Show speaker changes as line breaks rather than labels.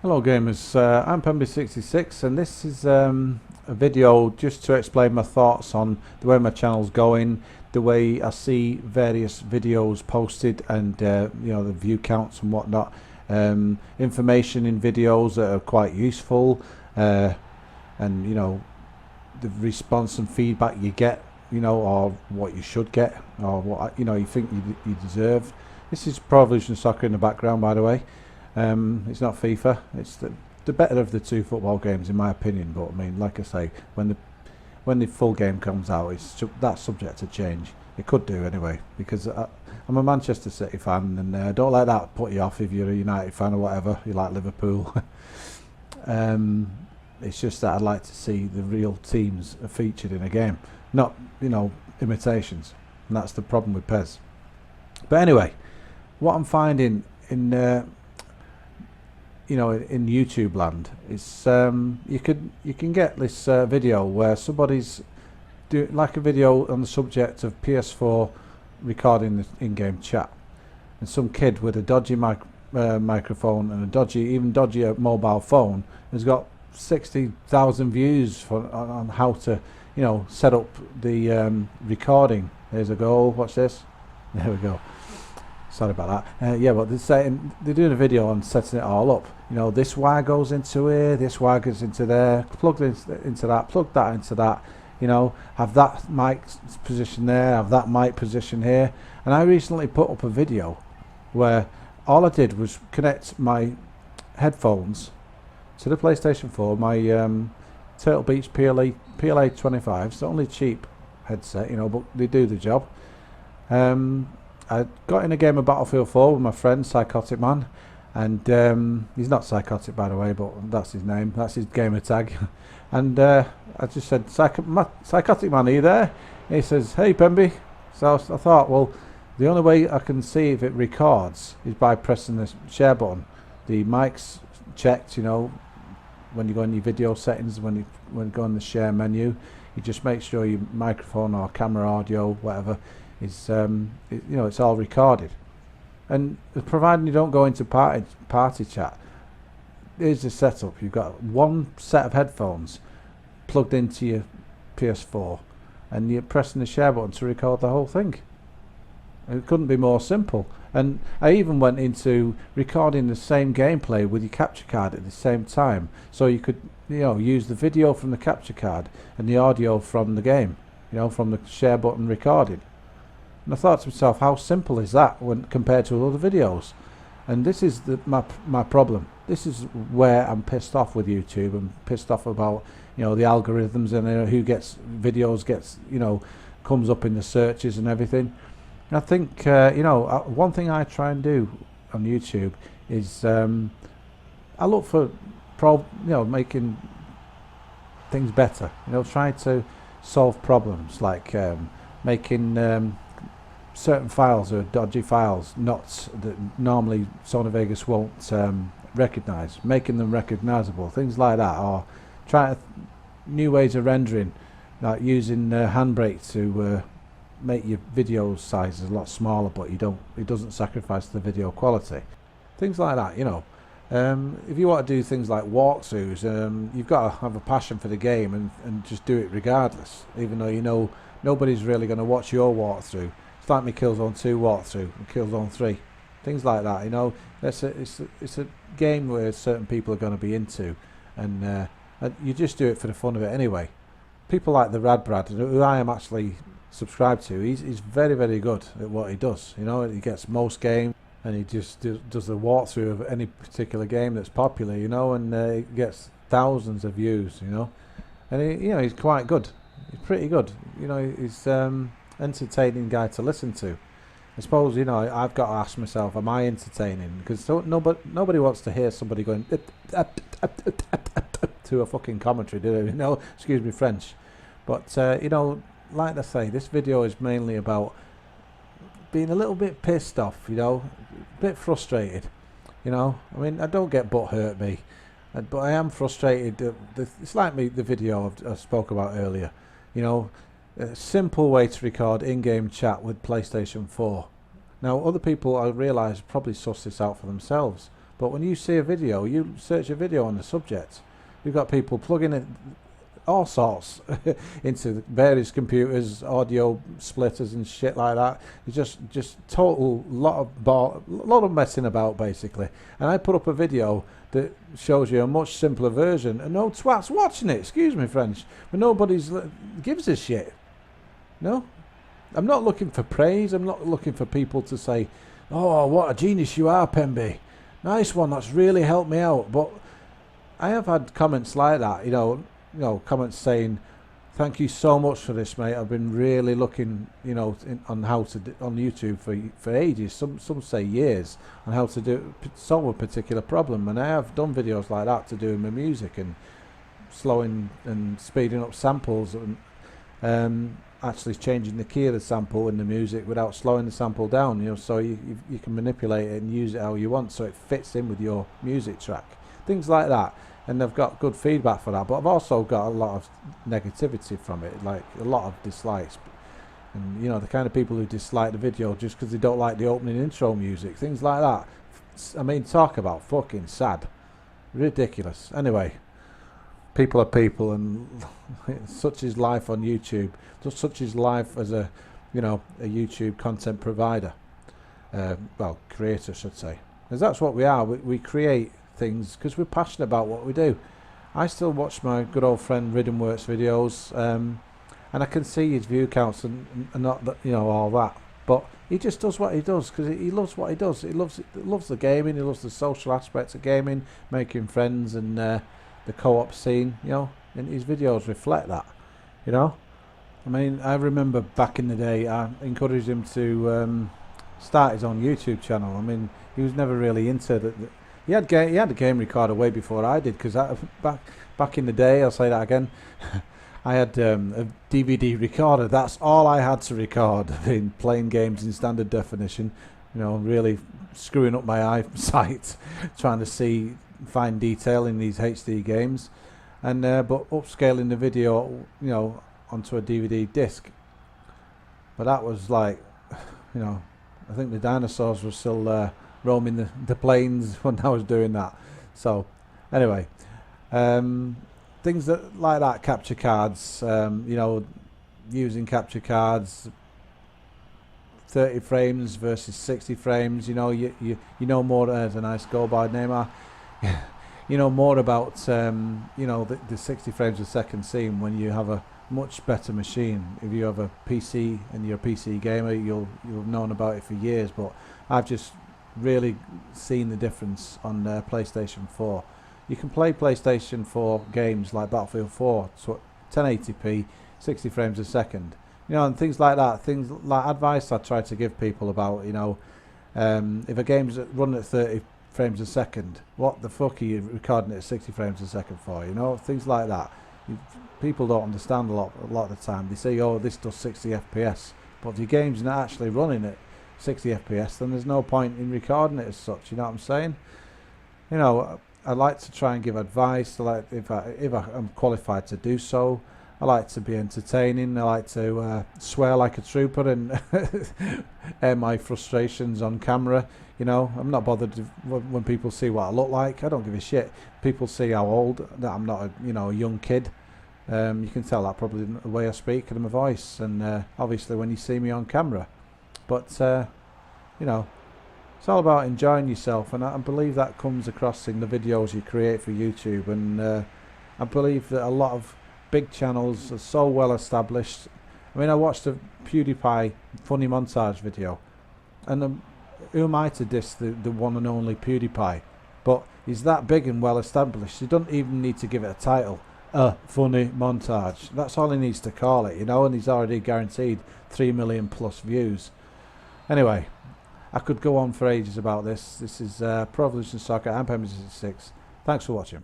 Hello gamers, I'm PEMBY'S and this is a video just to explain my thoughts on the way my channel's going, the way I see various videos posted and you know, the view counts and whatnot, information in videos that are quite useful, and you know, the response and feedback you get, you know, or what you should get, or what you know you think you deserve. This is Pro Evolution Soccer in the background, by the way. It's not FIFA. It's the better of the two football games in my opinion. But I mean, like I say, when the full game comes out, that's subject to change. It could do anyway, because I'm a Manchester City fan, and don't let that put you off if you're a United fan or whatever. You like Liverpool. It's just that I'd like to see the real teams featured in a game, not, you know, imitations, and that's the problem with PES. But anyway, what I'm finding in you know, in YouTube land is you can get this video where somebody's doing like a video on the subject of PS4 recording the in-game chat, and some kid with a dodgy microphone and a even dodgier mobile phone has got 60,000 views on how to, you know, set up the recording. There's a goal. Watch this. There we go. Sorry about that. Yeah, but they're doing a video on setting it all up. You know, this wire goes into here, this wire goes into there, plug into that, plug that into that. You know, have that mic position there, have that mic position here. And I recently put up a video where all I did was connect my headphones to the PlayStation 4, my Turtle Beach PLA 25. It's the only cheap headset, you know, but they do the job. I got in a game of Battlefield 4 with my friend Psychotic Man, and he's not psychotic, by the way, but that's his name, that's his gamer tag. And I just said, Psychotic Man, are you there? And he says, hey Pemby. So I thought, well, the only way I can see if it records is by pressing the share button. The mic's checked, you know, when you go in your video settings, when you go in the share menu, you just make sure your microphone or camera audio, whatever, is you know, it's all recorded. And providing you don't go into party chat, here's the setup. You've got one set of headphones plugged into your PS4, and you're pressing the share button to record the whole thing. It couldn't be more simple. And I even went into recording the same gameplay with your capture card at the same time, so you could, you know, use the video from the capture card and the audio from the game, you know, from the share button recording. And I thought to myself, how simple is that when compared to other videos? And this is my problem. This is where I'm pissed off with YouTube. I'm pissed off about, you know, the algorithms and who gets videos gets, you know, comes up in the searches and everything. I think you know, one thing I try and do on YouTube is I look for you know, making things better. You know, trying to solve problems like making certain files or dodgy files that normally Sony Vegas won't recognize, making them recognizable, things like that, or trying new ways of rendering, like using Handbrake to make your video sizes a lot smaller, but it doesn't sacrifice the video quality, things like that, you know. If you want to do things like walkthroughs, you've got to have a passion for the game and just do it regardless, even though you know nobody's really going to watch your walkthrough. It's like my Killzone 2 walkthrough and Killzone 3, things like that, you know. It's a game where certain people are going to be into, and you just do it for the fun of it anyway. People like the Rad Brad, who I am actually subscribed to, he's very, very good at what he does, you know. He gets most games, and he just does the walkthrough of any particular game that's popular, you know, and he gets thousands of views, you know. And he, you know, he's quite good. He's pretty good, you know. He's entertaining guy to listen to. I suppose, you know, I've got to ask myself, am I entertaining? Because nobody wants to hear somebody going to a fucking commentary, do they? You know, excuse me French. But you know, like I say, this video is mainly about being a little bit pissed off, you know, a bit frustrated, you know. I mean, I don't get butt hurt me, but I am frustrated. It's like the video I spoke about earlier, you know. A simple way to record in-game chat with PlayStation 4. Now, other people, I realise, probably suss this out for themselves, But when you see a video, you search a video on the subject, you've got people plugging it all sorts into various computers, audio splitters and shit like that. It's just total lot of messing about basically. And I put up a video that shows you a much simpler version, and no twats watching it. Excuse me, French, but nobody's gives a shit. No, I'm not looking for praise. I'm not looking for people to say, "Oh, what a genius you are, Pemby. Nice one. That's really helped me out." But I have had comments like that, comments saying, "Thank you so much for this, mate. I've been really looking, on how to on YouTube for ages. Some say years on how to solve a particular problem." And I have done videos like that to do with my music and slowing and speeding up samples and actually changing the key of the sample in the music without slowing the sample down. So you can manipulate it and use it how you want, so it fits in with your music track. Things like that. And I've got good feedback for that, but I've also got a lot of negativity from it, like a lot of dislikes. And the kind of people who dislike the video just because they don't like the opening intro music, things like that. I mean, talk about fucking sad. Ridiculous. Anyway, people are people, and such is life on YouTube. Such is life as a YouTube content provider. Creator, I should say. Because that's what we are. We create things because we're passionate about what we do. I still watch my good old friend Riddenworks videos, and I can see his view counts and not that, all that. But he just does what he does because he loves what he does. He loves the gaming. He loves the social aspects of gaming, making friends, and the co-op scene. And his videos reflect that. I mean, I remember back in the day, I encouraged him to start his own YouTube channel. I mean, he was never really into the He had a game recorder way before I did, because back in the day, I'll say that again, I had a DVD recorder. That's all I had to record, in playing games in standard definition, really screwing up my eyesight, trying to find detail in these HD games, and but upscaling the video, onto a DVD disc. But that was like, I think the dinosaurs were still roaming the plains when I was doing that. So anyway, things like that, capture cards, using capture cards, 30 frames versus 60 frames, you know more, there's a nice go by name, you know more about the 60 frames a second scene when you have a much better machine. If you have a PC and you're a PC gamer, you'll have known about it for years, but I've just really seen the difference on PlayStation 4. You can play PlayStation 4 games like Battlefield 4 to 1080p, 60 frames a second, and things like that. Things like advice I try to give people about, if a game's running at 30 frames a second, what the fuck are you recording it at 60 frames a second for? Things like that. People don't understand a lot of the time. They say, "Oh, this does 60 FPS," but if your game's not actually running at 60 FPS, then there's no point in recording it as such. You know what I'm saying? I like to try and give advice. If I'm qualified to do so. I like to be entertaining. I like to swear like a trooper and air my frustrations on camera. I'm not bothered when people see what I look like. I don't give a shit. People see how old that I'm not a young kid. You can tell that probably in the way I speak and my voice, and obviously when you see me on camera. But it's all about enjoying yourself, and I believe that comes across in the videos you create for YouTube. And I believe that a lot of big channels are so well established. I mean, I watched a PewDiePie funny montage video, and who am I to diss the one and only PewDiePie? But he's that big and well established, he doesn't even need to give it a title. A funny montage. That's all he needs to call it, and he's already guaranteed 3 million plus views. Anyway, I could go on for ages about this. This is Pro Evolution Soccer. I'm PEMBY'S. Thanks for watching.